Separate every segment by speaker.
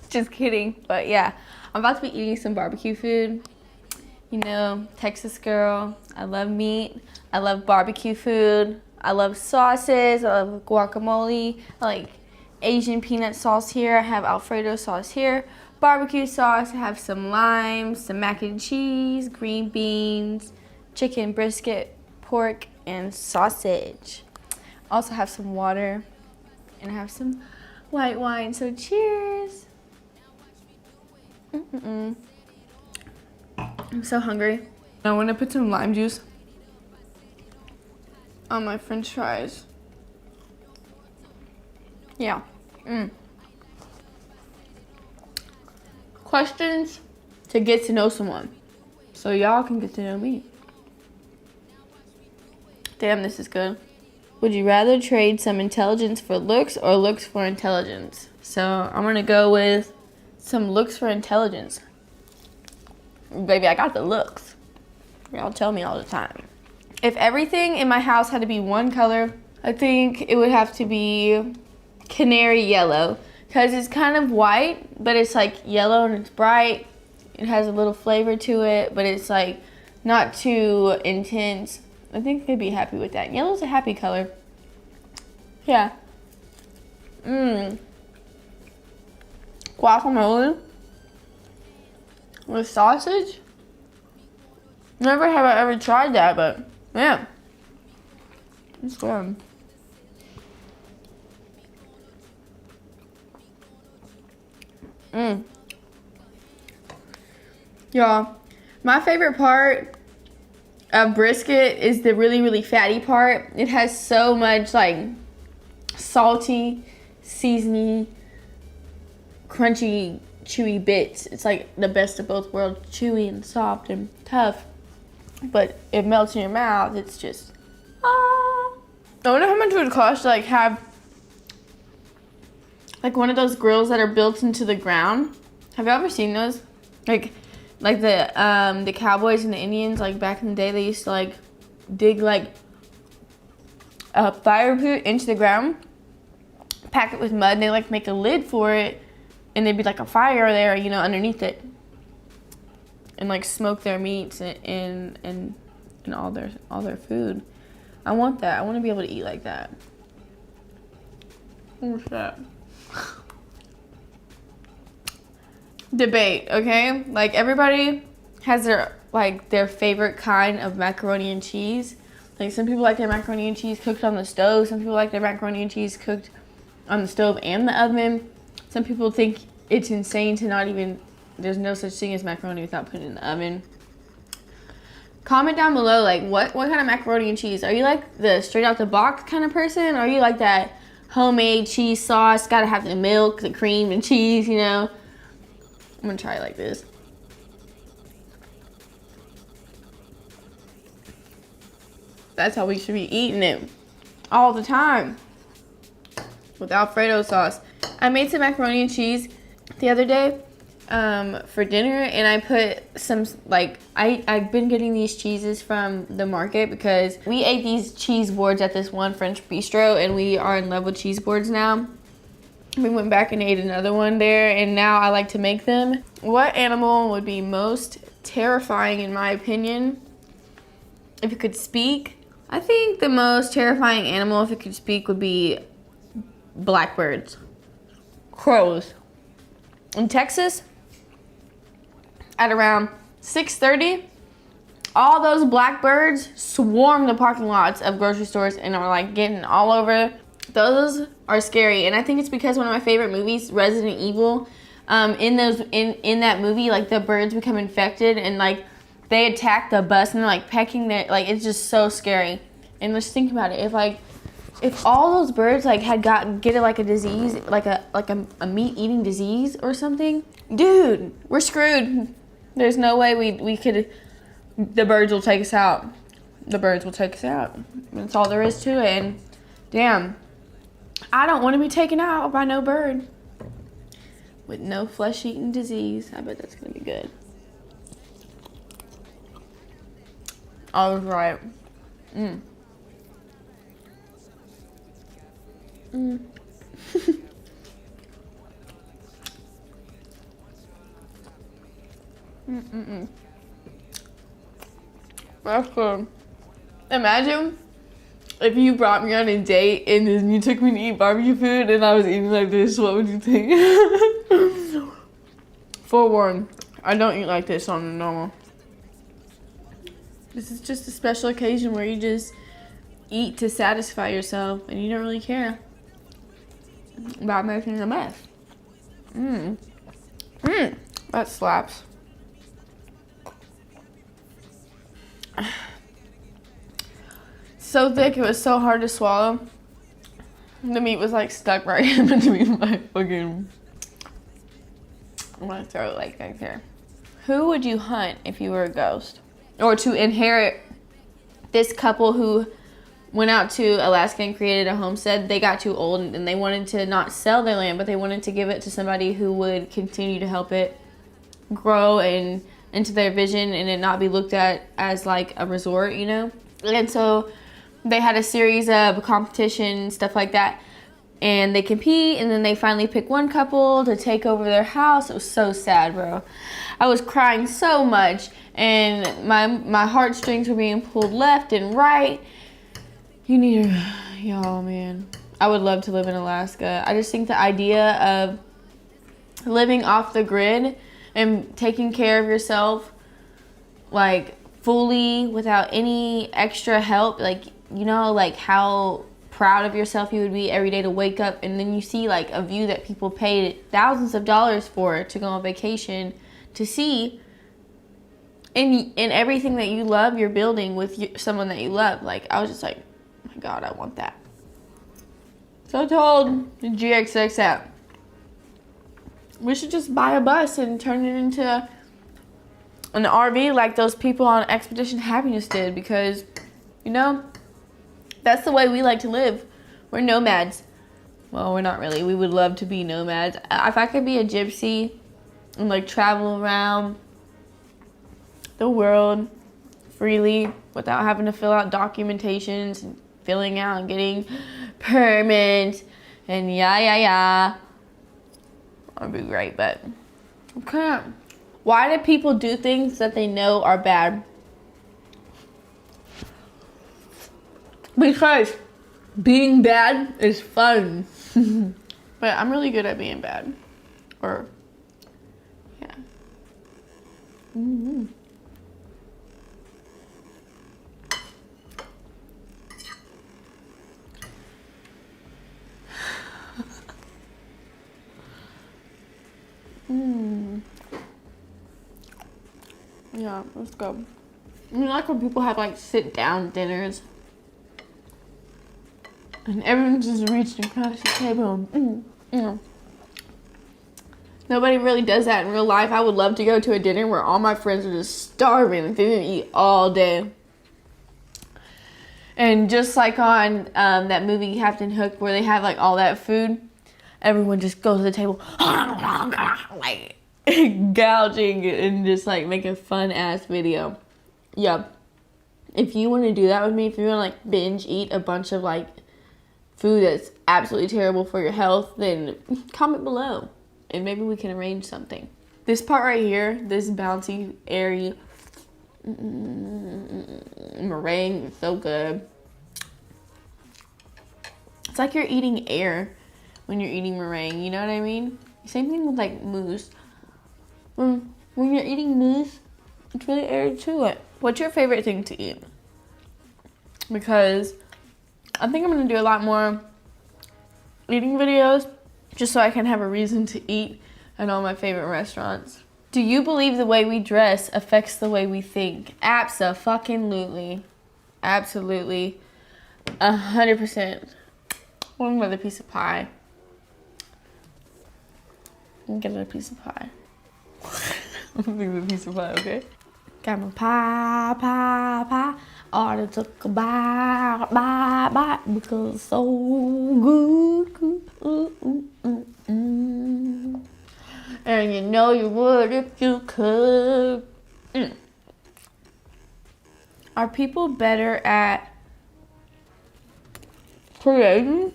Speaker 1: Just kidding. But yeah, I'm about to be eating some barbecue food. You know, Texas girl. I love meat. I love barbecue food. I love sauces. I love guacamole. I like Asian peanut sauce here. I have Alfredo sauce here. Barbecue sauce. I have some lime, some mac and cheese, green beans, chicken brisket, pork, and sausage. Also have some water, and I have some white wine. So cheers. I'm so hungry. I want to put some lime juice on my french fries. Yeah. Questions to get to know someone, so y'all can get to know me. Damn, this is good. Would you rather trade some intelligence for looks or looks for intelligence? So I'm gonna go with some looks for intelligence. Baby, I got the looks. Y'all tell me all the time. If everything in my house had to be one color, I think it would have to be canary yellow, because it's kind of white, but it's like yellow and it's bright. It has a little flavor to it, but it's like not too intense. I think they'd be happy with that. Yellow's a happy color. Yeah. Guacamole with sausage? Never have I ever tried that, but yeah. It's good. Y'all, my favorite part of brisket is the really, really fatty part. It has so much like salty, seasony, crunchy, chewy bits. It's like the best of both worlds, chewy and soft and tough, but it melts in your mouth. It's just, I wonder how much it would cost to like have like one of those grills that are built into the ground. Have you ever seen those? Like the cowboys and the Indians, like back in the day, they used to like dig like a fire pit into the ground, pack it with mud, and they like make a lid for it, and there'd be like a fire there, you know, underneath it, and like smoke their meats and all their food. I want that. I want to be able to eat like that. What's that? Debate, okay? Like everybody has their favorite kind of macaroni and cheese. Like some people like their macaroni and cheese cooked on the stove. Some people like their macaroni and cheese cooked on the stove and the oven. Some people think it's insane to not even, there's no such thing as macaroni without putting it in the oven. Comment down below, like what kind of macaroni and cheese? Are you like the straight out the box kind of person? Or are you like that homemade cheese sauce, gotta have the milk, the cream and cheese, you know? I'm gonna try it like this. That's how we should be eating it all the time, with Alfredo sauce. I made some macaroni and cheese the other day for dinner, and I put some, like, I've been getting these cheeses from the market because we ate these cheese boards at this one French bistro, and we are in love with cheese boards now. We went back and ate another one there, and now I like to make them. What animal would be most terrifying in my opinion if it could speak? I think the most terrifying animal if it could speak would be blackbirds, crows. In Texas, at around 6:30, all those blackbirds swarm the parking lots of grocery stores and are like getting all over. Those are scary, and I think it's because one of my favorite movies, Resident Evil, in that movie, like the birds become infected and like they attack the bus and they're like pecking their, like it's just so scary. And let's think about it, if all those birds like had get like a disease, like a meat eating disease or something, dude, we're screwed. There's no way we could. The birds will take us out. The birds will take us out. That's all there is to it. And damn, I don't want to be taken out by no bird with no flesh-eating disease. I bet that's gonna be good. I was right. That's good. Imagine if you brought me on a date and then you took me to eat barbecue food and I was eating like this, what would you think? Forewarned, I don't eat like this on the normal. This is just a special occasion where you just eat to satisfy yourself and you don't really care about making a mess. That slaps. So thick, it was so hard to swallow. The meat was like stuck right in between my fucking, my throat, like back there. Who would you hunt if you were a ghost? Or to inherit this couple who went out to Alaska and created a homestead. They got too old and they wanted to not sell their land, but they wanted to give it to somebody who would continue to help it grow and into their vision and it not be looked at as like a resort, you know? And so they had a series of competition, stuff like that. And they compete and then they finally pick one couple to take over their house. It was so sad, bro. I was crying so much and my heartstrings were being pulled left and right. Y'all, man. I would love to live in Alaska. I just think the idea of living off the grid and taking care of yourself, like, fully without any extra help, like, you know, like how proud of yourself you would be every day to wake up and then you see like a view that people paid thousands of dollars for to go on vacation to see, and everything that you love you're building with someone that you love. Like, I was just like, oh my God, I want that. So I told the GXX that we should just buy a bus and turn it into an RV like those people on Expedition Happiness did, because, you know, that's the way we like to live. We're nomads. Well, we're not really. We would love to be nomads. If I could be a gypsy and like travel around the world freely without having to fill out documentations and filling out and getting permits and yeah. That'd be great, but okay. Why do people do things that they know are bad? Because being bad is fun. But I'm really good at being bad. Or, yeah. Mm-hmm. Yeah, let's go. I mean, like when people have like sit down dinners and everyone's just reaching across the table. You know. Nobody really does that in real life. I would love to go to a dinner where all my friends are just starving and they didn't eat all day. And just like on that movie Captain Hook where they have like all that food, everyone just goes to the table like gouging and just like make a fun ass video. Yep. If you want to do that with me, if you want to like binge eat a bunch of like food that's absolutely terrible for your health, then comment below and maybe we can arrange something. This part right here, this bouncy, airy meringue is so good. It's like you're eating air when you're eating meringue, you know what I mean? Same thing with like mousse. When you're eating mousse, it's really airy to it. What's your favorite thing to eat? Because I think I'm gonna do a lot more eating videos just so I can have a reason to eat at all my favorite restaurants. Do you believe the way we dress affects the way we think? Abso-fucking-lutely. Absolutely. 100%. One another piece of pie. Get another piece of pie. I'm gonna give it a piece of pie, okay? Got my pie. Order took a bite, because it's so good. And you know you would if you could. Are people better at creating?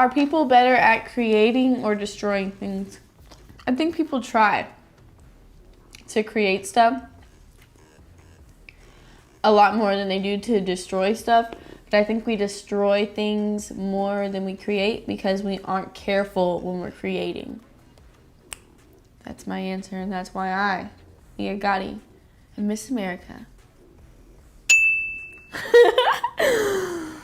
Speaker 1: Are people better at creating or destroying things? I think people try to create stuff a lot more than they do to destroy stuff. But I think we destroy things more than we create because we aren't careful when we're creating. That's my answer, and that's why I, Mia Gotti, am Miss America.